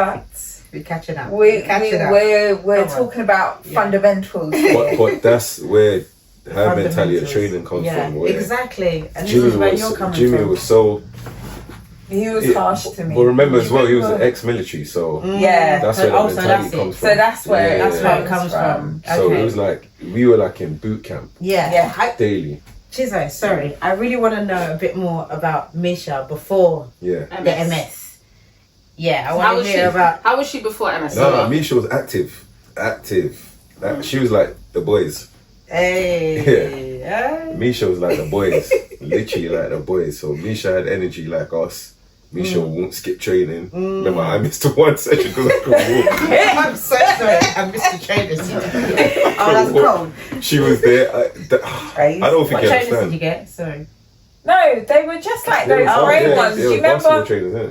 But we're catching up. We're talking about fundamentals. But that's where her mentality of training comes from. Exactly. And this is where you're coming Jimmy from. was so... He was harsh to me. But remember as well, he was an ex-military, so that's where the mentality comes from. So that's where it comes from. So it was like, we were like in boot camp. Daily. CHZO, sorry. I really want to know a bit more about Misha before the MS. Yeah, I want to hear about... How was she before MS? No, Misha was active. She was like the boys. Hey. Misha was like the boys. Literally like the boys. So Misha had energy like us. Misha won't skip training. Remember, I missed one session because I couldn't walk. I'm so sorry. I missed the training. Oh, that's cold. She was there. I don't think what you trainers understand. did you get? Sorry. No, they were just like those grey ones. Do you remember?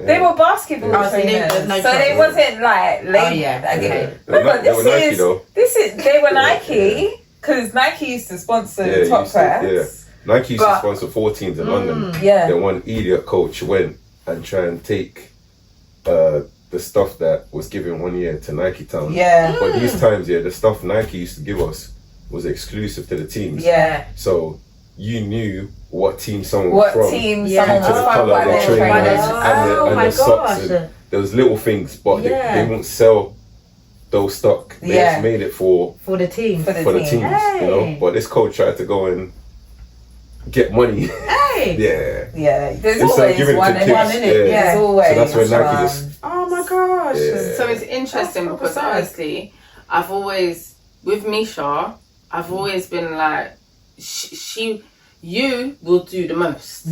They were basketball trainers. So they wasn't like late. Okay. Remember, They were Nike though. They were Nike because Nike used to sponsor the top class. Nike used to sponsor 4 teams in London. Then one idiot coach went and tried and take the stuff that was given 1 year to Nike Town. But these times, the stuff Nike used to give us was exclusive to the teams. So you knew what team someone was from. Due to the colour of their trainers and the socks. And there was little things, but they won't sell those stock. They just made it for the team. For the teams, you know. But this coach tried to go and get money. There's Instead always of giving one it to kids. There's always. So that's where Nike just... Oh my gosh. So it's interesting because honestly, I've always, with Misha, I've always been like, you will do the most.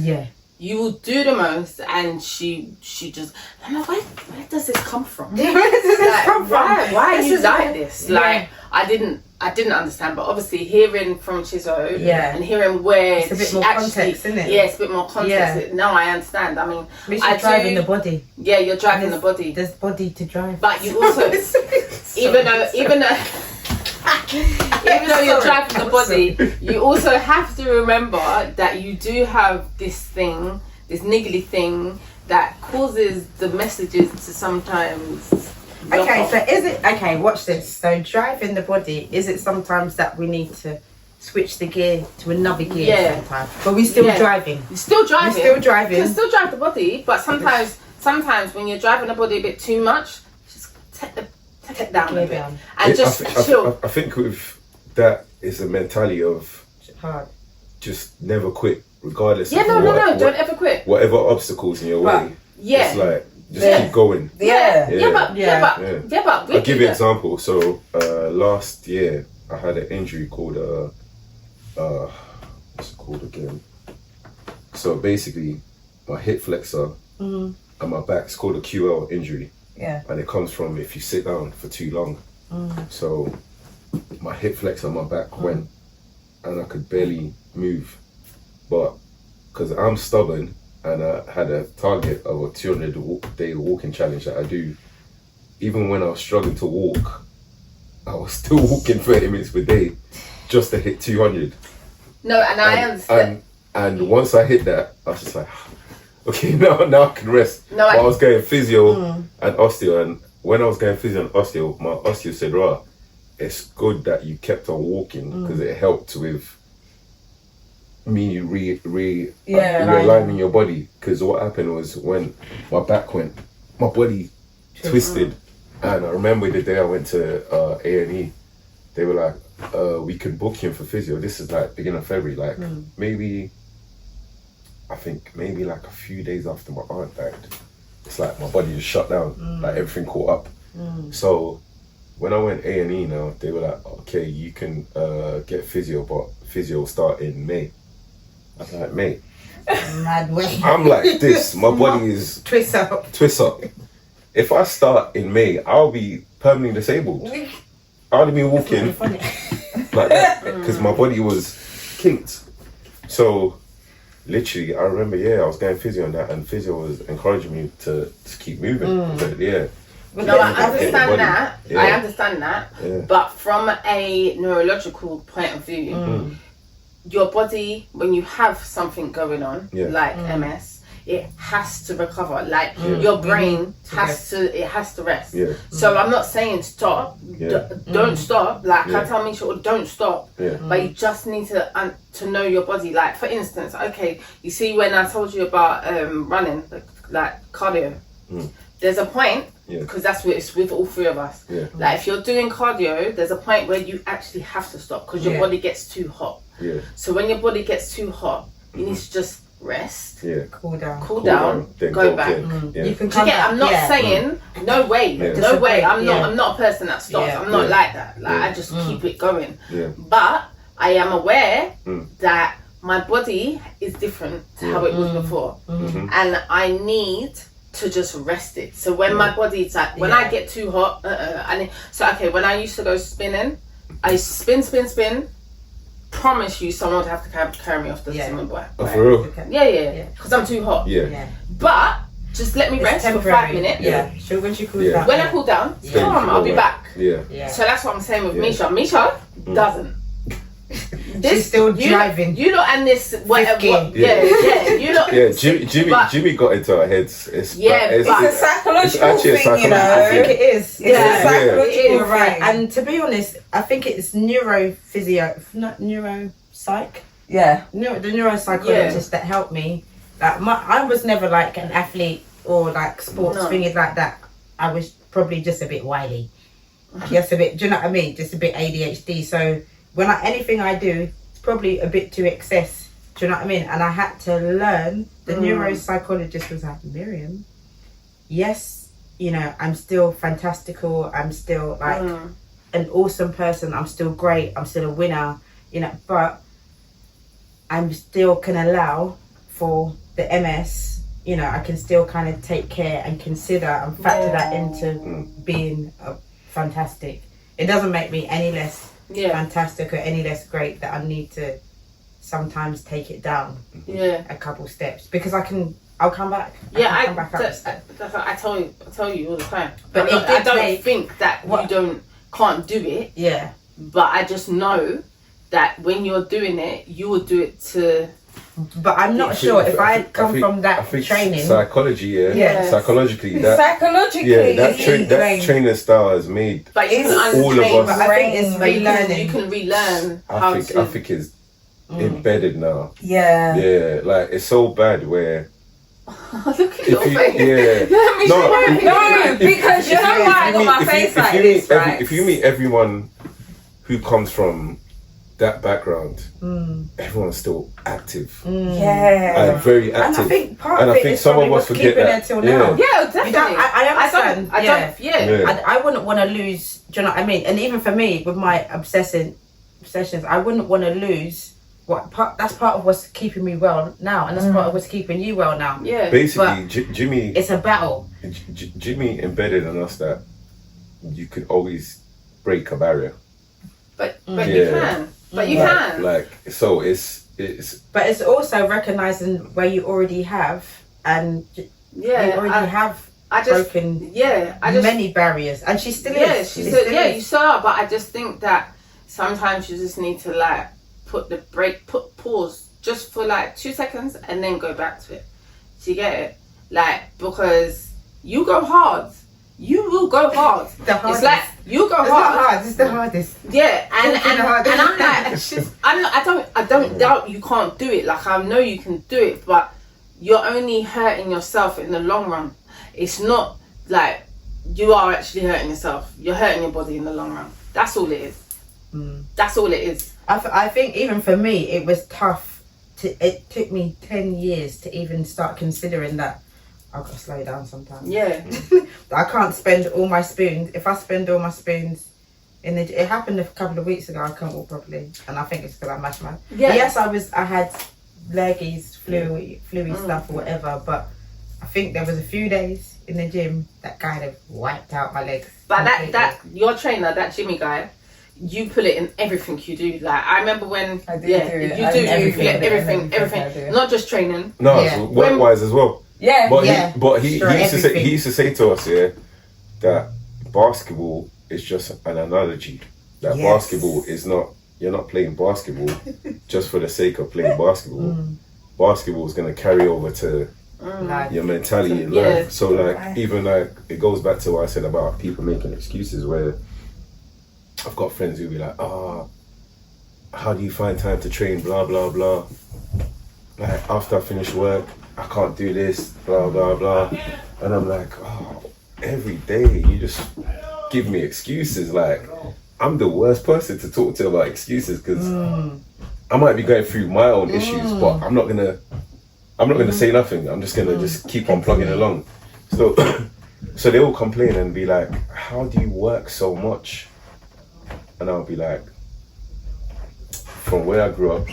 You will do the most, and she just, I'm like, where does this come from? Where does this come from? Why are you like this? Like, I didn't understand, but obviously hearing from CHZO and hearing where it's a bit more context, isn't it? Yeah, it's a bit more context. Now I understand. I mean, I driving the body. Yeah, you're driving the body. There's body to drive. But you also, even though you're driving the body, you also have to remember that you do have this niggly thing that causes the messages to sometimes... Okay, so is it... Okay, watch this. So driving the body, is it sometimes that we need to switch the gear to another gear sometimes? But we're still driving. You're still driving. You're still driving. You can still drive the body, but sometimes when you're driving the body a bit too much, just take it down a bit. And just chill. I think with that, it's a mentality of hard. Just never quit, regardless of don't ever quit. Whatever obstacles in your way. It's like, just keep going. But I'll give you an example. So last year I had an injury called what's it called again? So basically my hip flexor and my back's called a QL injury. And it comes from if you sit down for too long. So my hip flexor and my back went and I could barely move. But because I'm stubborn and I had a target of a 200-day walking challenge that I do, even when I was struggling to walk, I was still walking 30 minutes per day just to hit 200. No, and I understand. And once I hit that, I was just like, okay, now I can rest. But I was going physio and osteo, and when I was going physio and osteo, my osteo said, "Rah, it's good that you kept on walking because it helped with me realigning your body." Because what happened was when my back went, my body twisted, and I remember the day I went to A&E, they were like, "We can book him for physio." This is like beginning of February, like I think maybe like a few days after my aunt died. It's like my body just shut down, like everything caught up. So when I went A&E now, they were like, "Okay, you can get physio, but physio will start in May." I was like, "Mate, mad way." I'm like this. My body is twist up. If I start in May, I'll be permanently disabled. I'll be walking like that because my body was kinked. So literally, I remember, I was going physio on that, and physio was encouraging me to keep moving. But no, I understand that. I understand that. But from a neurological point of view, your body, when you have something going on, like MS, it has to recover. Like your brain has to rest. Yeah. So I'm not saying stop. Don't stop. Like I tell Misha, don't stop. Yeah. But you just need to know your body. Like for instance, okay, you see when I told you about running, like cardio. There's a point. Because that's what it's with all three of us. Yeah. Like if you're doing cardio, there's a point where you actually have to stop because your body gets too hot. Yeah. So when your body gets too hot, you need to just rest. Yeah. Cool down, go back. You can I'm not saying no way. No way. I'm not a person that stops. I'm not like that. Like I just keep it going. Yeah. But I am aware that my body is different to how it was before. And I need to just rest it. So when my body's like, when I get too hot, when I used to go spinning, I spin, promise you someone would have to carry me off the swimming board. Oh, for real? Yeah. Because I'm too hot. Yeah. But just let me rest for 5 minutes. Yeah. So when she cools down. When I cool down, I'll be back. Yeah. So that's what I'm saying with Misha. Misha doesn't. She's still driving. You know, and this whatever. You know. Yeah, Jimmy got into our heads. It's a psychological thing, you know. I think it is. It's a psychological thing. Right. And to be honest, I think it's neurophysio, not neuropsych. Yeah. The neuropsychologist that helped me. Like I was never like an athlete or like sports thingy like that. I was probably just a bit wily. Just a bit. Do you know what I mean? Just a bit ADHD. So when anything I do, it's probably a bit too excess. Do you know what I mean? And I had to learn. The neuropsychologist was like, Miriam, yes, you know, I'm still fantastical. I'm still like an awesome person. I'm still great. I'm still a winner, you know, but I'm still can allow for the MS, you know, I can still kind of take care and consider and factor that into being fantastic. It doesn't make me any less fantastic or any less great that I need to sometimes take it down a couple steps because I'll come back. I tell you all the time. But I don't think that you can't do it. Yeah. But I just know that when you're doing it, you will do it to. But I'm not sure if I come from that training. Psychologically, psychologically, that training style has made but all of us. But I think it's relearning. You can relearn. I think it's embedded now. Yeah. Yeah, like it's so bad where. Look at your face. No, because you know why I got my face like this, right? If you meet everyone who comes from that background, everyone's still active. And very active. And I think part of it is some of us forget that. Till now. Yeah, definitely. I understand. I wouldn't want to lose. Do you know what I mean? And even for me, with my obsessions, I wouldn't want to lose. That's part of what's keeping me well now, and that's part of what's keeping you well now. Yeah. Basically, Jimmy. It's a battle. Jimmy embedded in us that you could always break a barrier. But you can. But you can. Like so, it's. But it's also recognizing where you already have, and you already have broken many barriers, and she still is. You still are. But I just think that sometimes you just need to like pause just for like 2 seconds, and then go back to it. Do you get it? Like because you go hard. You will go hard. It's like you go hard. It's the hardest. Yeah, and I'm like, I don't doubt you can't do it. Like I know you can do it, but you're only hurting yourself in the long run. It's not like you are actually hurting yourself. You're hurting your body in the long run. That's all it is. That's all it is. I think even for me, it was tough. It took me 10 years to even start considering that. I've got to slow down sometimes. Yeah. I can't spend all my spoons. If I spend all my spoons it happened a couple of weeks ago, I couldn't walk properly. And I think it's because I mashed my... Yeah. Yes, I had leggies, fluey stuff or whatever, but I think there was a few days in the gym that kind of wiped out my legs. But that your trainer, that Jimmy guy, you put it in everything you do. Like I remember when I do it. You everything. Not just training. No, work-wise as well. Yeah, but he used to say to us, that basketball is just an analogy. That basketball is not. You're not playing basketball just for the sake of playing basketball. Basketball is going to carry over to your mentality in life. So like even like it goes back to what I said about people making excuses, where I've got friends who be like, how do you find time to train, blah blah blah, like after I finish work I can't do this, blah blah blah, and I'm like, every day you just give me excuses. Like I'm the worst person to talk to about excuses, because I might be going through my own issues, but I'm not gonna say nothing. I'm just gonna just keep on plugging along. So they all complain and be like, how do you work so much? And I'll be like, from where I grew up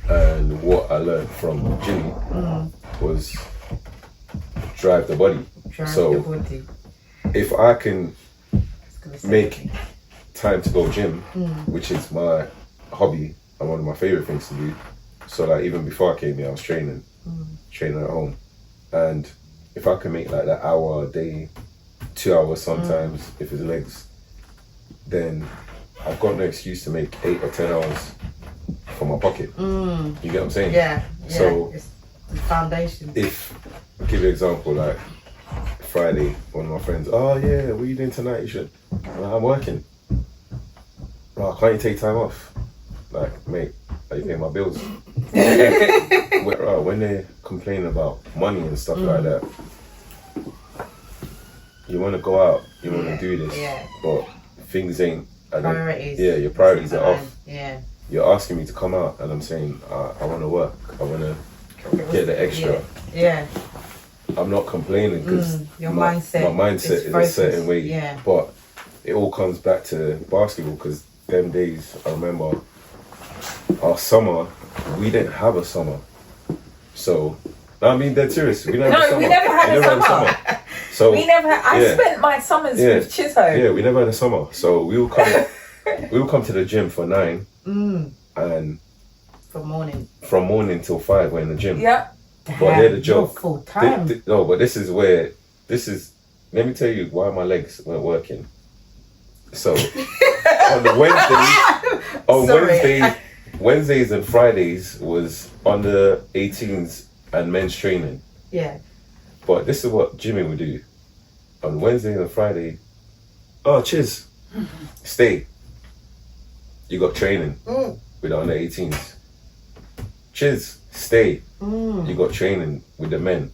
and what I learned from Jimmy was drive the body. If I can make time to go gym, which is my hobby and one of my favorite things to do. So like even before I came here, I was training at home. And if I can make like that hour a day, 2 hours sometimes, if it's legs, then I've got no excuse to make 8 or 10 hours from my pocket. You get what I'm saying? Yeah. So it's the foundation. If I'll give you an example, like Friday, one of my friends, what are you doing tonight? You should. I'm working. Can't you take time off? Like, mate, are you paying my bills? When they're complaining about money and stuff like that, you want to go out, you want to do this, but things ain't. Priorities. Your priorities are off. Yeah. You're asking me to come out, and I'm saying I want to work. I want to get the extra. Yeah. I'm not complaining because my mindset is a certain way. Yeah. But it all comes back to basketball, because them days I remember our summer, we didn't have a summer. So I mean, dead serious. We never had a summer. So we never had, I spent my summers with CHZO. Yeah, we never had a summer. So we will come to the gym for 9 and from morning till 5 we're in the gym. Yeah. But they're the joke. Full time. No, but this is let me tell you why my legs weren't working. So on the Wednesdays and Fridays was under 18s and men's training. Yeah. But this is what Jimmy would do. On Wednesday and Friday, cheers, stay. You got training with the under 18s. Cheers, stay. You got training with the men.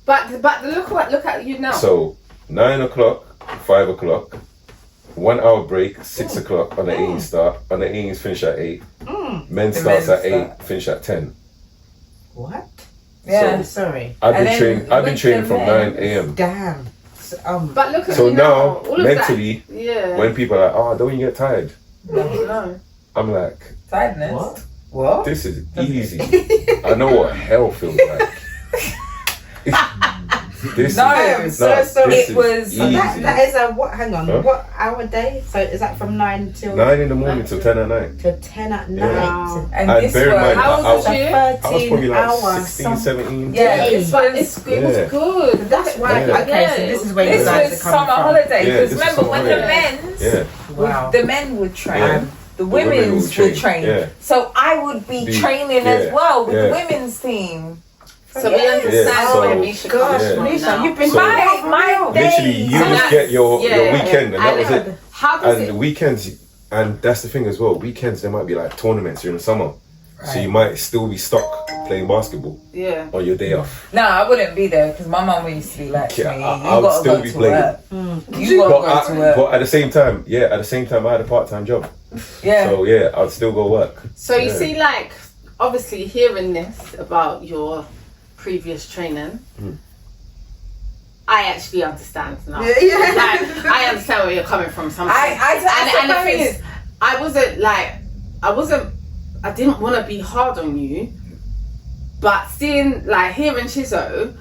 But look at you now. So 9 o'clock, 5 o'clock, 1 hour break, 6 o'clock on the 18s start. On the 18s finish at 8. Men starts at 8, finish at 10. What? Yeah. So, sorry. I've been training from 9 a.m. Damn. But look at so you now mentally, that, when people are like, don't you get tired? No. I'm like, tiredness. What? This is easy. I know what hell feels like. It was easy. That is a what? Hang on, what hour day? So is that from 9 till 9 in the morning till 10 at night? Till 10 at night. Yeah. And bear in mind, how old was you? I was probably like 16, 17. Yeah, it was good. That's why. Okay, so this is where you guys are coming summer holidays. Because remember when the men would train. The women's would train. Yeah. So I would be training as well with the women's team. So we understand where Misha comes from. Misha, you've been my days. Literally, you would get your weekend, and that was it. How does the weekends, and that's the thing as well. Weekends there might be like tournaments during the summer, so you might still be stuck playing basketball. Yeah. On your day off. No, I wouldn't be there because my mum used to be like, I would still be playing. You got to go to work. But at the same time, I had a part-time job. Yeah. So I'd still go work. So you see, like, obviously hearing this about your previous training, I actually understand now. Like, I understand where you're coming from sometimes. And the thing is, I didn't want to be hard on you, but seeing, like, hearing CHZO,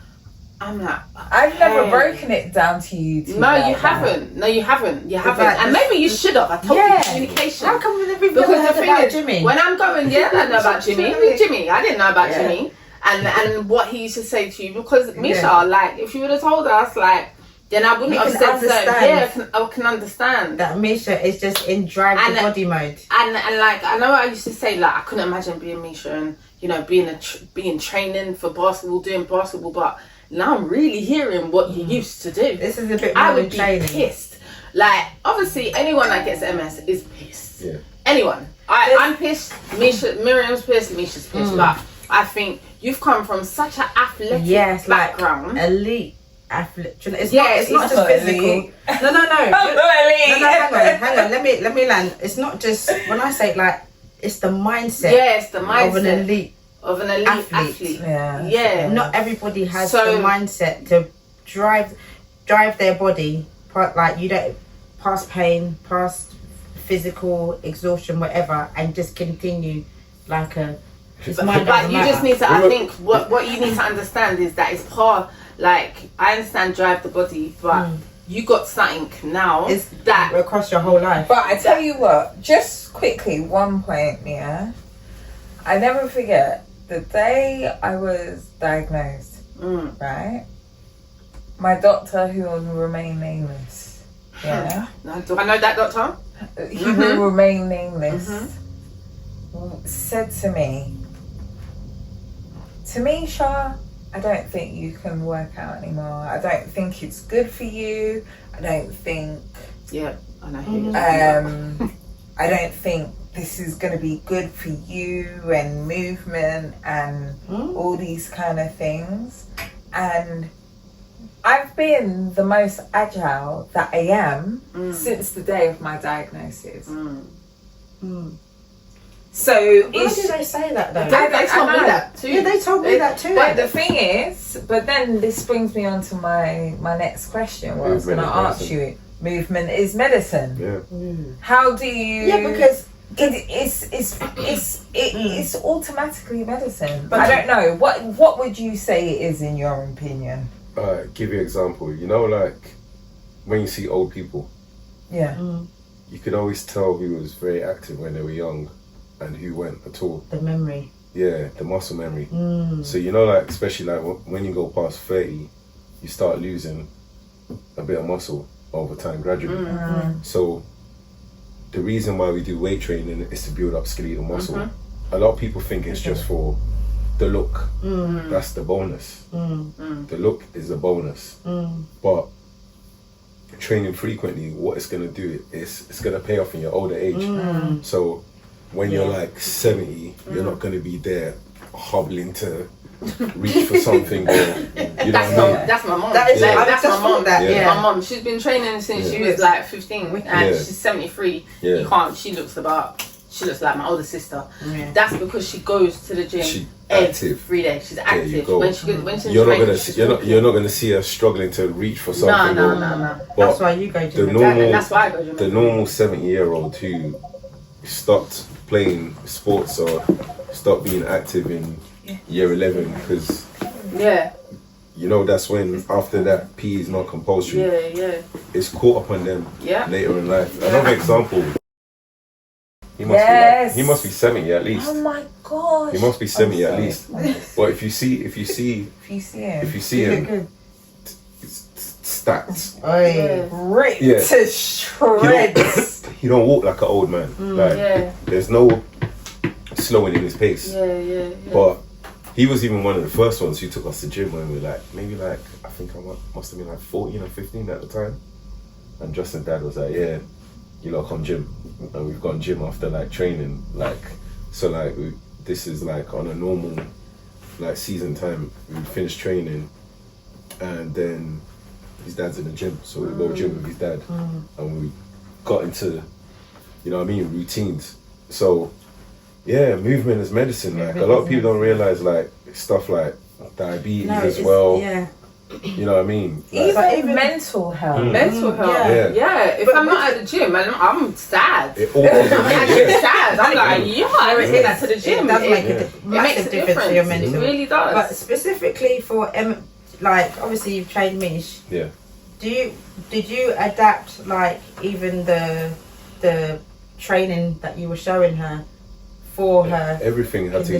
I'm like, I've never broken it down to you. No, you haven't. No, you haven't. You haven't. And maybe you should have. I told you communication. How come we've never heard about Jimmy? When I'm going, I know about Jimmy. Who's Jimmy? I didn't know about Jimmy. And what he used to say to you, because Misha, like, if you would have told us, like, then I wouldn't have said so. Yeah, I can understand that Misha is just in drag body mode. And like, I know I used to say, like, I couldn't imagine being Misha, and you know, being training for basketball, doing basketball, but now I'm really hearing what you used to do. This is a bit more I would be pissed. Like, obviously, anyone that gets MS is pissed. Yeah. Anyone. I'm pissed. Miriam's pissed. Misha's pissed. But I think you've come from such an athletic background. Like elite athlete. It's not just physical. No. No, hang on. Let me land. It's not just, when I say like, it's the mindset. Yeah, it's the mindset of an elite athlete. Yeah. Not everybody has the mindset to drive their body, like, you don't, past pain, past physical exhaustion, whatever, and just continue like a. But you just need to. I think what you need to understand is that it's part. Like, I understand drive the body, but you got something now. It's that across your whole life. But I tell you what, just quickly, one point, yeah. I never forget the day I was diagnosed. Right. My doctor, who will remain nameless. Yeah. Do I know that doctor? He will remain nameless. Said to me, Misha, I don't think you can work out anymore. I don't think it's good for you. I don't think. Yeah, I know. I don't think this is going to be good for you and movement and all these kind of things. And I've been the most agile that I am since the day of my diagnosis. So why did they say that though? They told me that too. Yeah, they told me that too. But the thing is, then this brings me on to my next question. What I was going to ask you. Movement is medicine. Yeah. How do you? Yeah, because it's automatically medicine. But I don't know. What would you say it is in your opinion? Give you an example. You know, like when you see old people. Yeah. You could always tell who was very active when they were young, and who weren't at all. The memory. Yeah, the muscle memory. So you know, like, especially like when you go past 30, you start losing a bit of muscle over time gradually. So the reason why we do weight training is to build up skeletal muscle. A lot of people think it's just for the look. That's the bonus. The look is the bonus. But training frequently, what it's going to do is it's going to pay off in your older age. So when you're like 70, you're not going to be there hobbling to reach for something. Or, you know that's my mom. That's my mom. My mom. She's been training since she was like 15, and she's 73. You can't. She looks like my older sister. That's because she goes to the gym every day. She's active. When she's you're not gonna see her struggling to reach for something. No. That's why you go to that's why I go to the normal 70-year-old who stopped playing sports or stopped being active in year 11 because you know that's when after that PE is not compulsory. It's caught up on them later in life. Another example. He must be 70 at least. Oh my god. He must be 70 at least. But if you see him, it's stacked. Ripped to shreds. He don't walk like an old man. There's no slowing in his pace. But he was even one of the first ones who took us to gym when we were like, I think I must have been like 14 or 15 at the time. And Justin dad was like, yeah, you lot come gym. And we've gone gym after like training. This is like on a normal like season time. We finished training and then his dad's in the gym. So we go gym with his dad and we got into, you know what I mean, routines. So yeah, movement is medicine. Like a lot of people don't realize like stuff like diabetes as well. Yeah. You know what I mean? Like, even mental health. Mental health. Yeah. If I'm not at the gym, I'm sad. It all goes I'm actually sad. I'm like, I would take that to the gym. It does make a massive difference to your mental. It really does. But specifically for like obviously you've trained Mish. Yeah. Did you adapt like even the training that you were showing her for her? Everything had to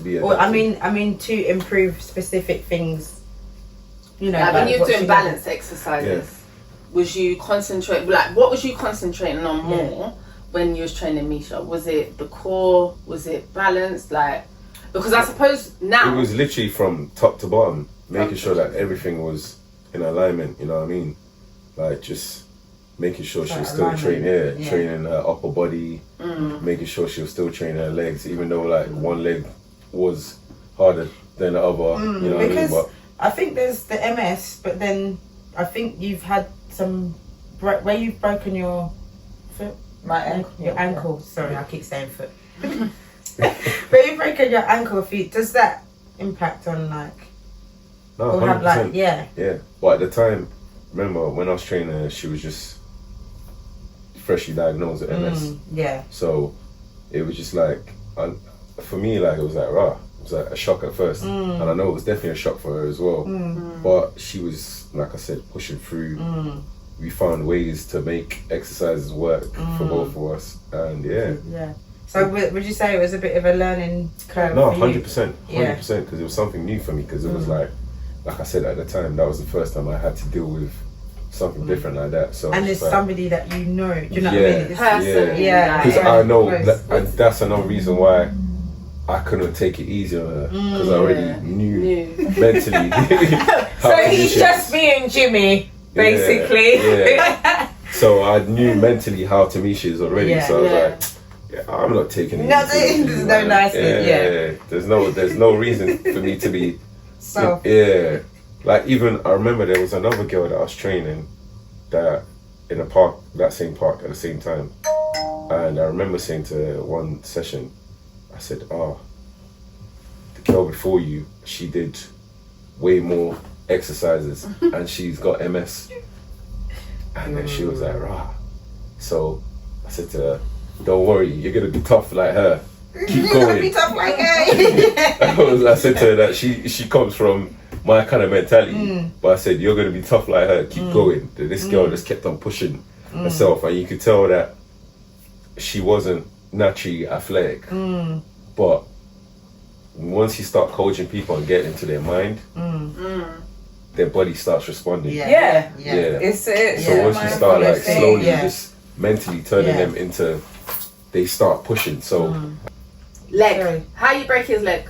be adapted. Or I mean to improve specific things. You know, like when you're doing balance exercises, was you concentrating? Like, what was you concentrating on more when you was training Misha? Was it the core? Was it balance? Like, Because I suppose now it was literally from top to bottom, making sure that everything was in alignment. You know what I mean? Like just making sure she was still training, training her upper body, making sure she was still training her legs, even though like one leg was harder than the other. You know what I mean? But I think there's the MS, but then I think you've had some where you've broken your foot. Your ankle. Sorry, I keep saying foot. Where you've broken your ankle, feet. Does that impact on like? No, 100%. Yeah. But at the time, remember when I was training her, she was just freshly diagnosed with MS. So it was just like, for me, like it was like raw. It was like a shock at first, and I know it was definitely a shock for her as well. But she was, like I said, pushing through. We found ways to make exercises work for both of us, and yeah. So would you say it was a bit of a learning curve? No, 100%, 100%, because it was something new for me. Because it was like I said at the time, that was the first time I had to deal with something different like that. So and it's like, somebody that you know. Do you know what I mean? Because I know that, and that's another reason why I couldn't take it easy on her, because I already knew mentally. So he's just being Jimmy, basically. So I knew mentally how Tamisha is already. So I was like, I'm not taking it easy. There's no niceness. There's no reason for me to be. So like even I remember there was another girl that I was training that in a park, that same park at the same time, and I remember saying to her one session, I said, the girl before you, she did way more exercises and she's got MS. And then she was like, rah. So I said to her, don't worry, you're gonna be tough like her. Keep going. Be tough like her. I said to her that she comes from my kind of mentality, but I said, you're gonna be tough like her, keep going. This girl just kept on pushing herself, and you could tell that she wasn't naturally athletic, but once you start coaching people and getting into their mind, their body starts responding. So once you start like slowly just mentally turning them into, they start pushing. So leg. How you break his leg?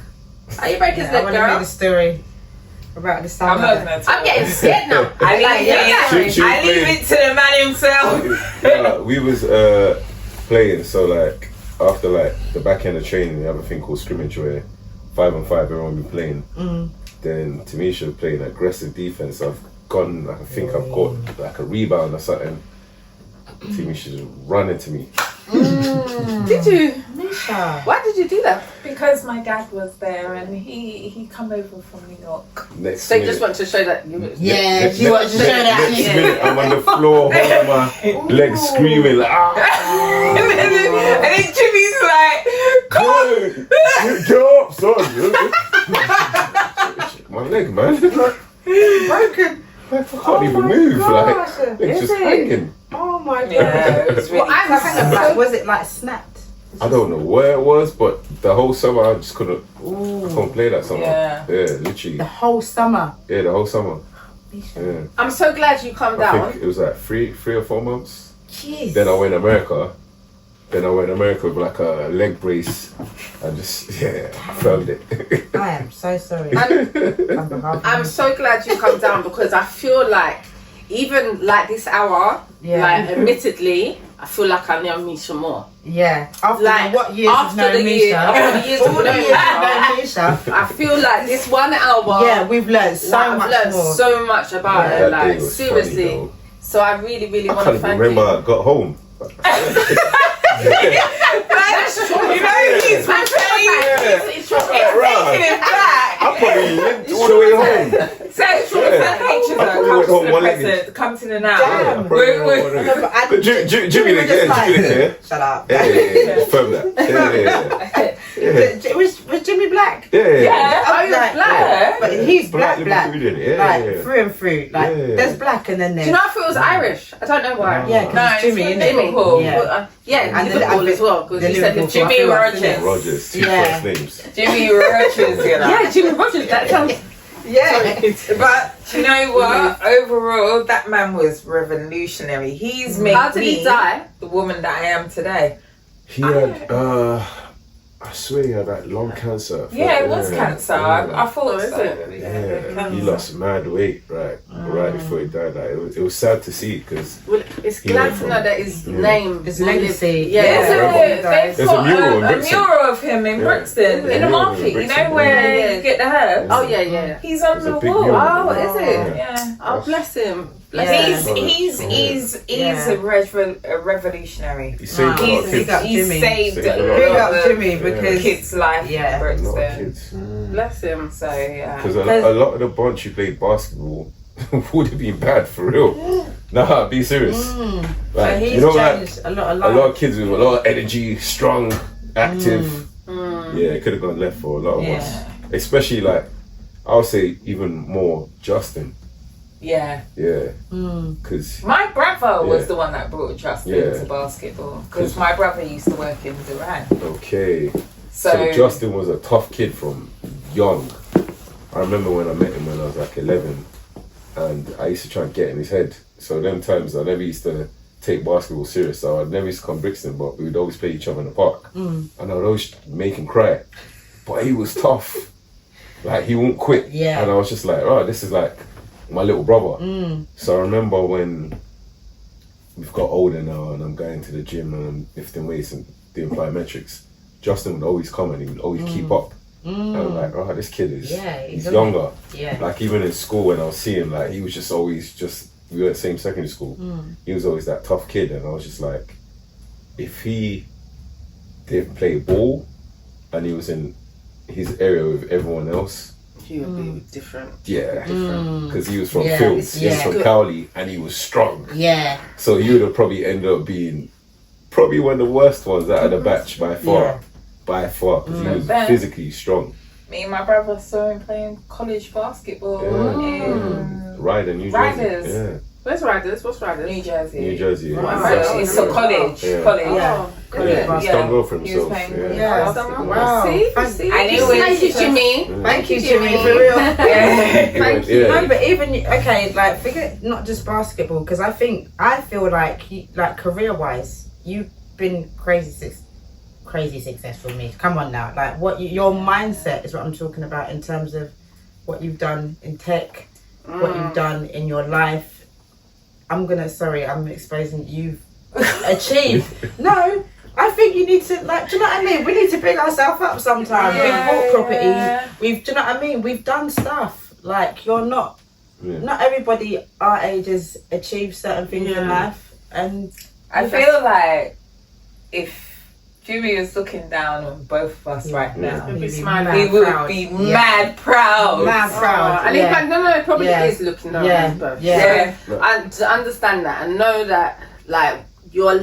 How you break his leg, girl? I want to hear the story about the summer. I'm getting scared now. I leave it to the man himself. We was playing, so like after like the back end of training, we have a thing called scrimmage where 5-on-5 everyone be playing. Then Tamisha playing aggressive defense. I've gone, I think I've got like a rebound or something. Tamisha's running to me. Did you? Misha. Why did you do that? Because my dad was there and he come over from New York. So you just want to show that you you want to show that. Next minute I'm on the floor holding my legs screaming like and then Jimmy's like, come on, get up, son. My leg, man. Broken. I can't even move. Like it's just hanging. Oh my god. Really was it like snapped? I don't know where it was, but the whole summer I just couldn't play that summer. Literally. The whole summer. Yeah, the whole summer. Yeah. I'm so glad you come down. I think it was like three or 4 months. Jeez. Then I went to America. With like a leg brace and just I felt it. I am so sorry. I'm so glad you come down, because I feel like even like this hour, like admittedly, I feel like I know Misha more. Yeah. After like what years of knowing Misha? After the years of knowing Misha, I feel like this 1 hour. Yeah, we've learned so much about her. Like seriously. So I really, really want to thank you. I can't remember I got home. That's true. You know he's taking it back. I probably lived all the way home. So HZO comes in and out. Jimmy again. Shut up. Yeah. Firm that. Was Jimmy black? Yeah. Oh, you're black. But he's black. Yeah. Through and through. Like there's black and then there's. Do you know if it was Irish? I don't know why. Yeah, because Jimmy. And Liverpool as well, because you said Jimmy Rogers. Two first names. Jimmy Rogers, you know. Yeah, Jimmy Rogers. That sounds. Yeah, but you know what? Overall, that man was revolutionary. He's made How did he die? The woman that I am today. He had, I swear he had like lung cancer. Yeah, it was cancer. I thought so. Yeah, he lost mad weight right before he died. Like, it was sad to see because it's glad to know that his name, his legacy. There's a mural of him in Brixton in the market. You know where you get the herbs? Oh yeah. He's on the wall. Oh, is it? Yeah. Oh, bless him. He's a revolutionary. He saved a lot of kids. He saved Big up Jimmy because kids' life in A lot of Brixton. kids. Bless him. So yeah, Because a lot of the bunch who played basketball would have been bad for real. Nah, be serious. Like, he's you know, changed like, a lot a lot of kids with a lot of energy, strong, active. Yeah, it could have gone left for a lot of us. Especially like, I would say even more Justin. Yeah. Because my brother was the one that brought Justin to basketball. Because my brother used to work in Duran. Okay. So Justin was a tough kid from young. I remember when I met him when I was like 11, and I used to try and get in his head. So them times I never used to take basketball serious. So I never used to come Brixton, but we would always play each other in the park, and I would always make him cry. But he was tough. Like, he won't quit. Yeah. And I was just like, oh, this is like my little brother. So I remember when we've got older now and I'm going to the gym and I'm lifting weights and doing plyometrics, Justin would always come and he would always keep up. And I'm like, oh, this kid is he's younger. Yeah. Like, even in school when I was seeing, like, he was just always we were at the same secondary school. He was always that tough kid, and I was just like, if he didn't play ball and he was in his area with everyone else, he would be different. Yeah, because he was from Fields, he was from Cowley, and he was strong. Yeah. So he would have probably ended up being probably one of the worst ones out of the batch by far. By far, because he was physically strong. Me and my brother saw him playing college basketball in Ryder, New Jersey. Riders. Yeah. Where's Riders? What's Riders? New Jersey. New Jersey. So it's a college. Yeah. College. He's done well for He was himself. playing Wow. See? And he always Thank you, Jimmy. Thank you, Jimmy, for real. Thank you. No, but even like, forget not just basketball, because I feel like career-wise, you've been crazy successful. Me, come on now, like your mindset is what I'm talking about in terms of what you've done in tech, what you've done in your life. I'm exposing you've achieved. No, I think you need to, like, do you know what I mean? We need to bring ourselves up sometimes. We've bought property. Do you know what I mean? We've done stuff. Like, you're not everybody our age has achieved certain things in life, and I feel like if Jimmy is looking down on both of us right now, He'd be smiling. he would be mad proud. Mad proud. And in fact, he probably is looking down on both. And to understand that and know that, like, you're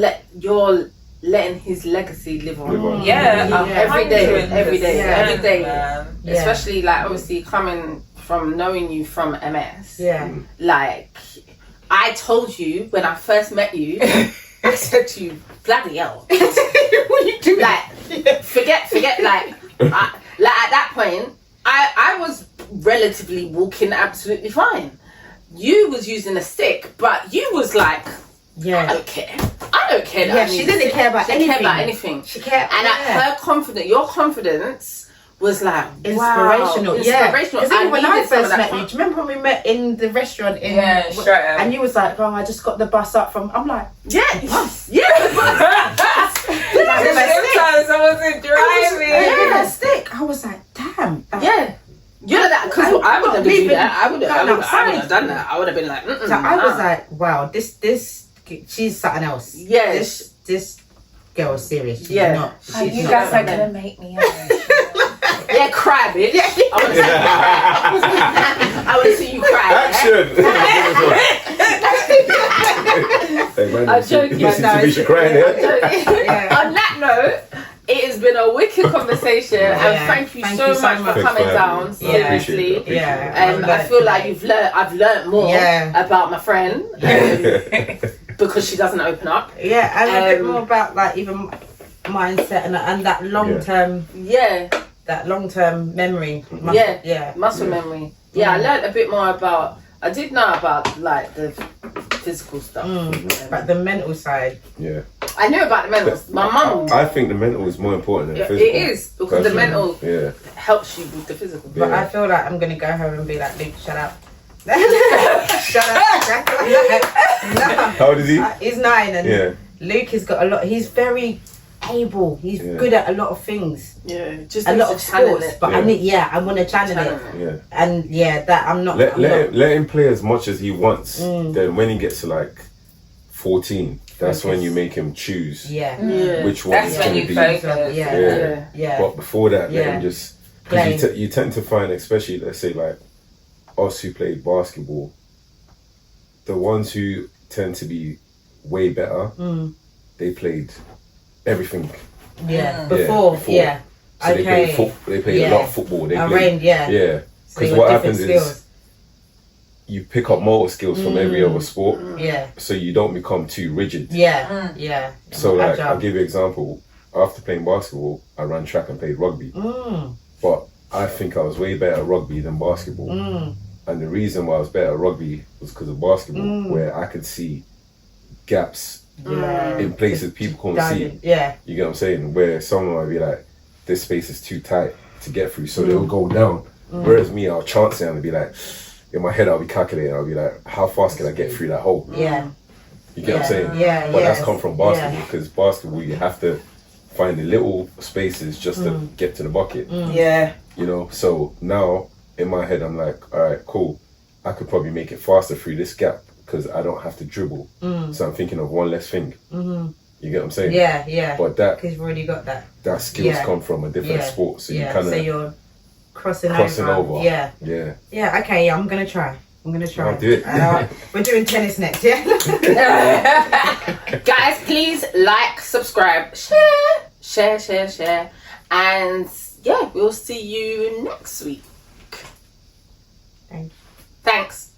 letting his legacy live on. Every day. Especially, like, obviously coming from knowing you from MS. Like, I told you when I first met you, I said to you, bloody hell. What are you doing? Like, forget, like, at that point, I was relatively walking absolutely fine. You was using a stick, but you was like, I don't care. She didn't care about anything. She cared. And her confidence, your confidence was like inspirational. Inspirational. Because even when I first met you, do you remember when we met in the restaurant and you was like, I just got the bus up from, I'm like, Sometimes I wasn't driving. Stick. I was like, damn. You're that, because I wouldn't do that. I would have done that. I would have been like, so I was like, wow, this she's something else. Yes. This girl is serious. She's not. You guys are gonna make me cry, bitch. I want to see you cry. Action! I'm joking. Misha crying here. On that note, it has been a wicked conversation, and thank you so much for coming down. Seriously, I feel like I've learned more about my friend because she doesn't open up. And a bit more about, like, even mindset and that long term. That long term memory. Muscle memory. I learned a bit more about. I did know about, like, the physical stuff, but the mental side. I knew about the mentals. My mum. I think the mental is more important than the physical. It is because the mental helps you with the physical. But I feel like I'm gonna go home and be like, Luke, shut up. Shut up. No. How old is he? He's 9, and Luke has got a lot. He's very able. He's good at a lot of things. Yeah, just a lot of sports. it. But I want to channel it. Yeah. And that I'm not. Let him play as much as he wants. Then when he gets to like 14, that's when you make him choose. Which one that's is when going to you be. focus. Yeah. But before that, let him just. Because you tend to find, especially let's say like us who play basketball, the ones who tend to be way better, they played everything. Before. So they played a lot of football. They played, because what happens is you pick up motor skills from every other sport. So you don't become too rigid. So like, I'll give you an example. After playing basketball, I ran track and played rugby. But I think I was way better at rugby than basketball. And the reason why I was better at rugby was because of basketball, where I could see gaps in places people couldn't see. You get what I'm saying? Where someone might be like, this space is too tight to get through, so they'll go down. Whereas me, I'll chance it and be like, in my head, I'll be calculating. I'll be like, how fast can I get through that hole? You get what I'm saying? But that's come from basketball, because basketball, you have to find the little spaces just to get to the bucket. You know, so now in my head, I'm like, all right, cool. I could probably make it faster through this gap because I don't have to dribble. So I'm thinking of one less thing. You get what I'm saying? But that, because you've already got that. That skills come from a different sport, so you kind of. So you're crossing over. Yeah. Okay. I'm gonna try. I'll do it. We're doing tennis next. Guys, please like, subscribe, share, and we'll see you next week. Thanks.